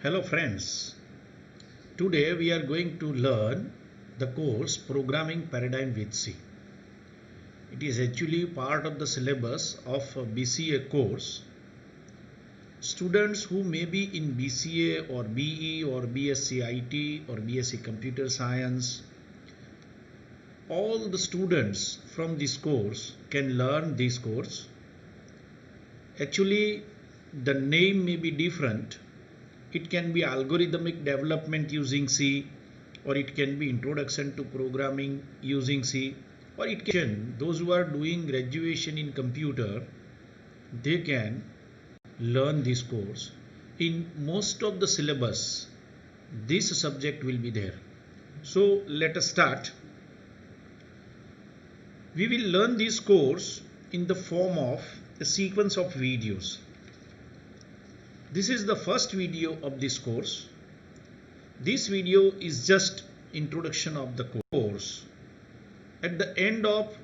Hello friends, today we are going to learn the course Programming Paradigm with C. It is actually part of the syllabus of a BCA course. Students who may be in BCA or BE or BSc IT or BSc Computer Science, all the students from this course can learn this course. Actually, the name may be different. It can be algorithmic development using C, or it can be introduction to programming using C, or it can, those who are doing graduation in computer, they can learn this course. In most of the syllabus, this subject will be there. So let us start. We will learn this course in the form of a sequence of videos. This is the first video of this course. This video is just introduction of the course. At the end of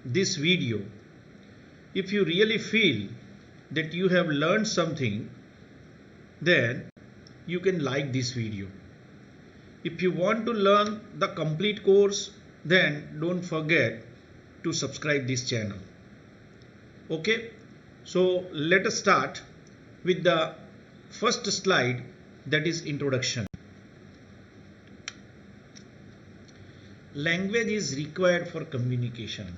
this video, if you really feel that you have learned something, then you can like this video. If you want to learn the complete course, then don't forget to subscribe this channel. Okay, so let us start with the first slide, that is introduction. Language is required for communication.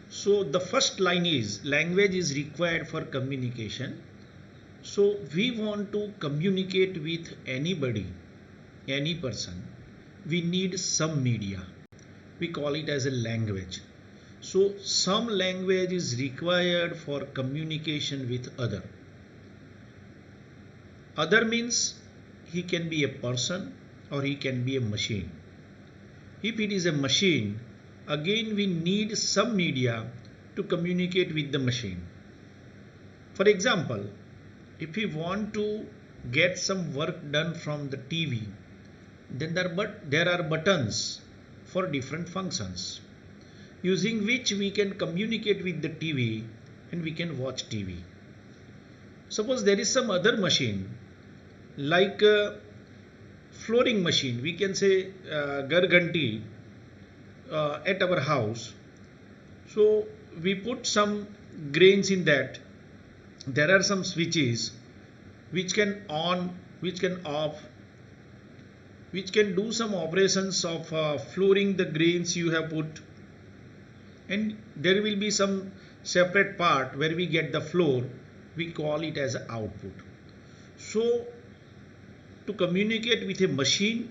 So the first line is language is required for communication. So we want to communicate with anybody, any person. We need some media. We call it as a language. So some language is required for communication with other. Other means he can be a person or he can be a machine. If it is a machine, again we need some media to communicate with the machine. For example, if we want to get some work done from the TV, then there are buttons for different functions, using which we can communicate with the TV and we can watch TV. Suppose there is some other machine, like a flooring machine, we can say garganti at our house. So we put some grains in that. There are some switches which can on, which can off, which can do some operations of flooring the grains you have put. And there will be some separate part where we get the floor. We call it as output. So to communicate with a machine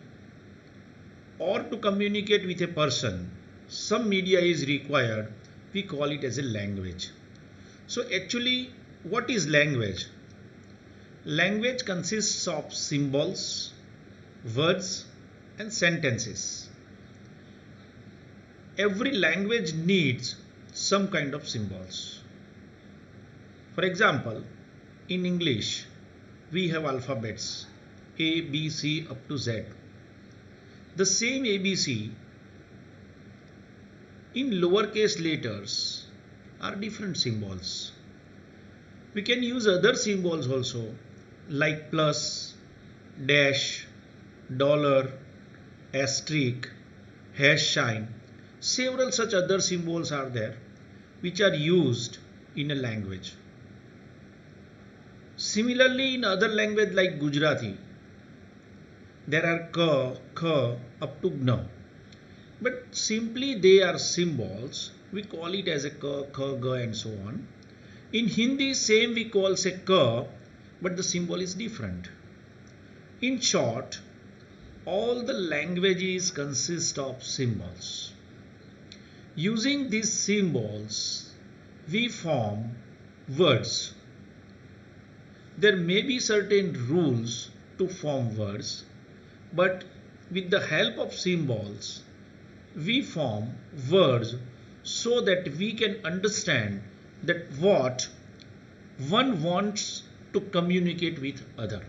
or to communicate with a person, some media is required. We call it as a language. So actually, what is language? Language consists of symbols, words, and sentences. Every language needs some kind of symbols. For example, in English, we have alphabets A, B, C up to Z. The same ABC in lowercase letters are different symbols. We can use other symbols also, like plus, dash, dollar, asterisk, hash sign. Several such other symbols are there which are used in a language. Similarly, in other language like Gujarati, there are ka, kha up to gna. But simply they are symbols. We call it as a ka, kha, ga and so on. In Hindi, same we call say ka, but the symbol is different. In short, all the languages consist of symbols. Using these symbols, we form words. There may be certain rules to form words, but with the help of symbols, we form words so that we can understand that what one wants to communicate with other.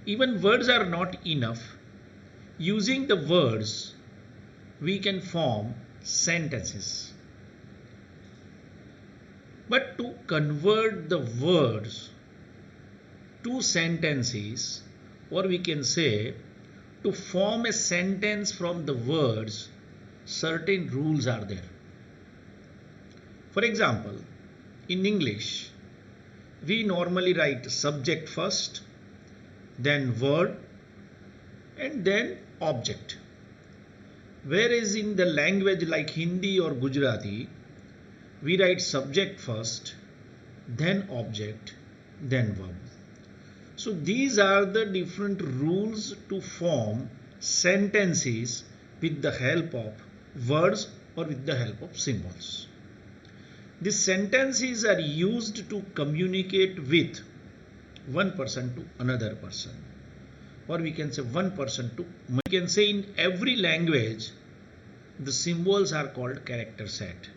Even words are not enough. Using the words, we can form sentences. But to convert the words two sentences, or we can say to form a sentence from the words, certain rules are there. For example, in English, we normally write subject first, then verb, and then object. Whereas in the language like Hindi or Gujarati, we write subject first, then object, then verb. So these are the different rules to form sentences with the help of words or with the help of symbols. These sentences are used to communicate with one person to another person, or we can say one person to, we can say in every language the symbols are called character set.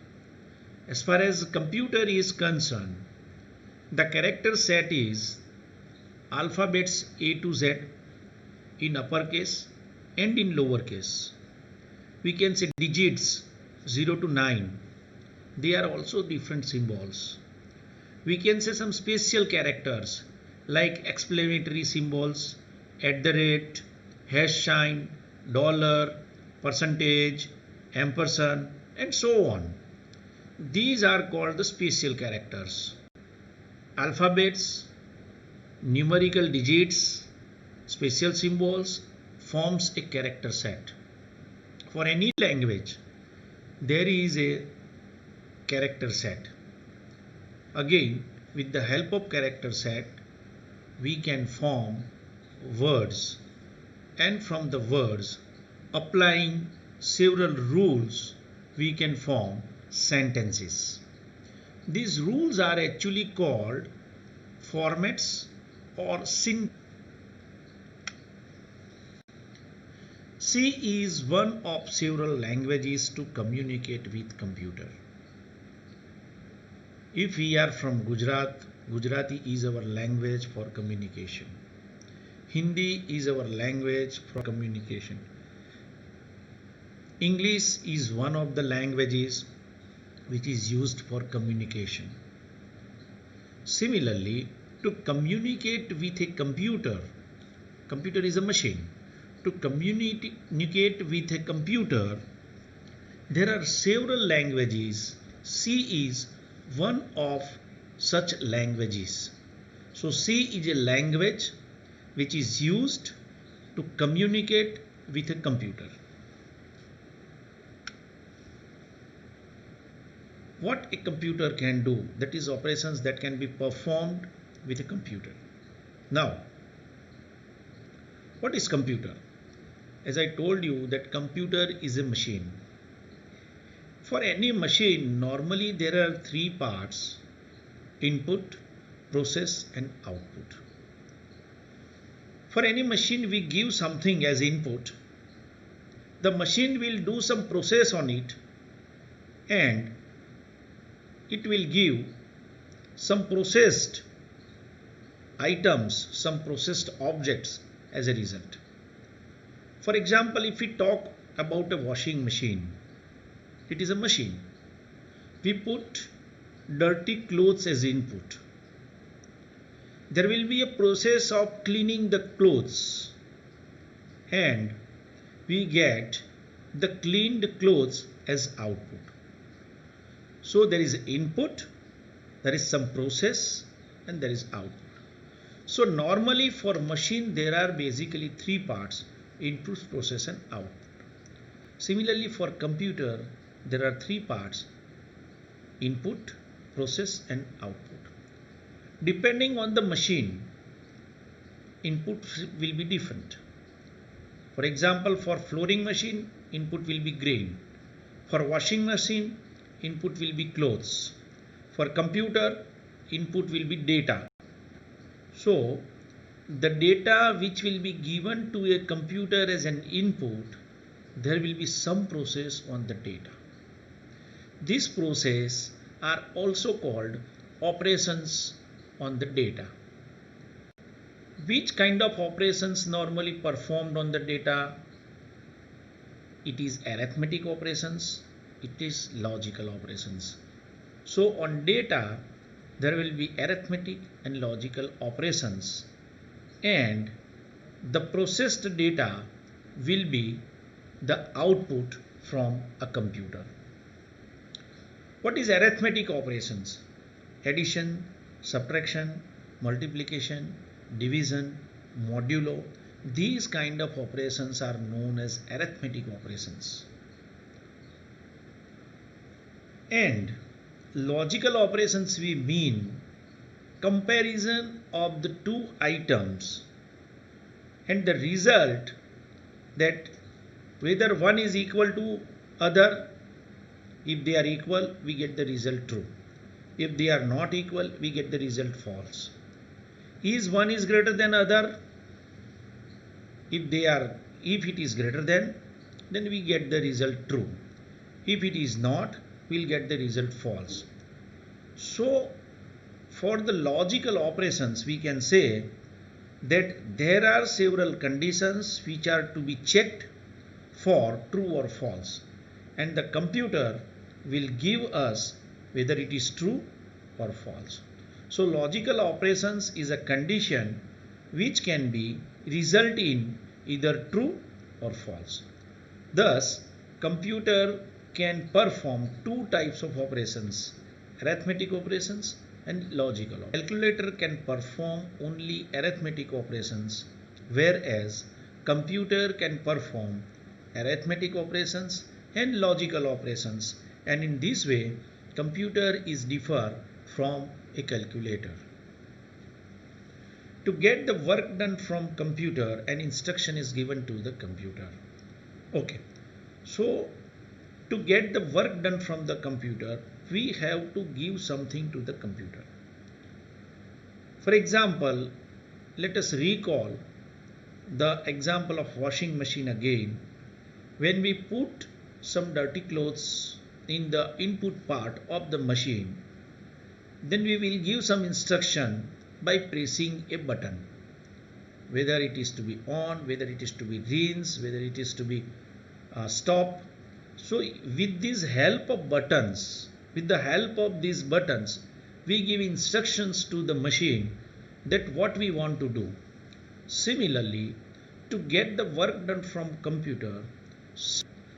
As far as computer is concerned, the character set is alphabets A to Z in uppercase and in lowercase. We can say digits 0 to 9. They are also different symbols. We can say some special characters like explanatory symbols, at the rate, hash sign, dollar, percentage, ampersand, and so on. These are called the special characters. Alphabets, numerical digits, special symbols forms a character set. For any language, there is a character set. Again, with the help of character set, we can form words, and from the words, applying several rules, we can form sentences. These rules are actually called formats or syntax. C is one of several languages to communicate with computer. If we are from Gujarat, Gujarati is our language for communication. Hindi is our language for communication. English is one of the languages which is used for communication. Similarly, to communicate with a computer, computer is a machine. To communicate with a computer, there are several languages. C is one of such languages. So C is a language which is used to communicate with a computer. What a computer can do, that is operations that can be performed with a computer. Now, what is computer? As I told you that computer is a machine. For any machine, normally there are three parts: input, process, and output. For any machine, we give something as input. The machine will do some process on it, and it will give some processed items, some processed objects as a result. For example, if we talk about a washing machine, it is a machine. We put dirty clothes as input. There will be a process of cleaning the clothes, and we get the cleaned clothes as output. So there is input, there is some process, and there is output. So normally for machine there are basically three parts: input, process, and output. Similarly for computer there are three parts: input, process, and output. Depending on the machine, input will be different. For example, for flooring machine, input will be grain. For washing machine, input will be clothes. For computer, input will be data. So the data which will be given to a computer as an input, there will be some process on the data. This process are also called operations on the data. Which kind of operations normally performed on the data? It is arithmetic operations, it is logical operations. So on data there will be arithmetic and logical operations and the processed data will be the output from a computer. What is arithmetic operations? Addition, subtraction, multiplication, division, modulo. These kind of operations are known as arithmetic operations. And logical operations, we mean comparison of the two items and the result, that whether one is equal to other. If they are equal, we get the result true. If they are not equal, we get the result false. Is one is greater than other? If it is greater than, then we get the result true. If it is not, we'll get the result false. So for the logical operations, we can say that there are several conditions which are to be checked for true or false, and the computer will give us whether it is true or false. So logical operations is a condition which can be result in either true or false. Thus, computer can perform two types of operations: arithmetic operations and logical. Calculator can perform only arithmetic operations, whereas computer can perform arithmetic operations and logical operations, and in this way computer is differ from a calculator. To get the work done from computer, an instruction is given to the computer. Okay, so to get the work done from the computer, we have to give something to the computer. For example, let us recall the example of washing machine again. When we put some dirty clothes in the input part of the machine, then we will give some instruction by pressing a button, whether it is to be on, whether it is to be rinse, whether it is to be stop. So with this help of buttons, with the help of these buttons, we give instructions to the machine that what we want to do. Similarly, to get the work done from computer,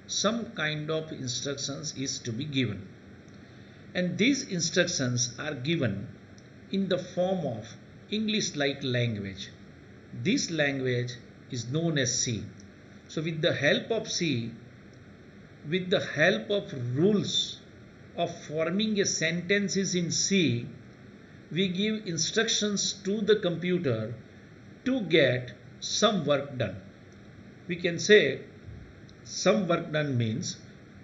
some kind of instructions is to be given, and these instructions are given in the form of English-like language. This language is known as C. So with the help of C, with the help of rules of forming a sentences in C, we give instructions to the computer to get some work done. We can say some work done means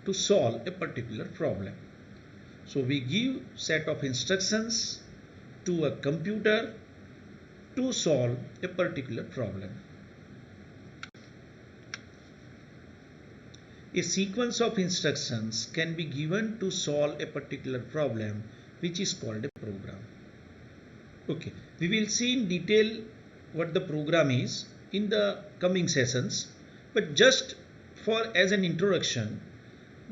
to solve a particular problem. So we give set of instructions to a computer to solve a particular problem. A sequence of instructions can be given to solve a particular problem, which is called a program. Okay, we will see in detail what the program is in the coming sessions, but just for as an introduction,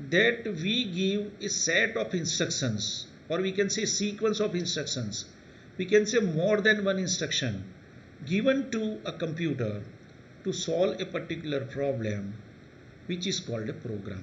that we give a set of instructions, or we can say sequence of instructions, we can say more than one instruction given to a computer to solve a particular problem, which is called a program.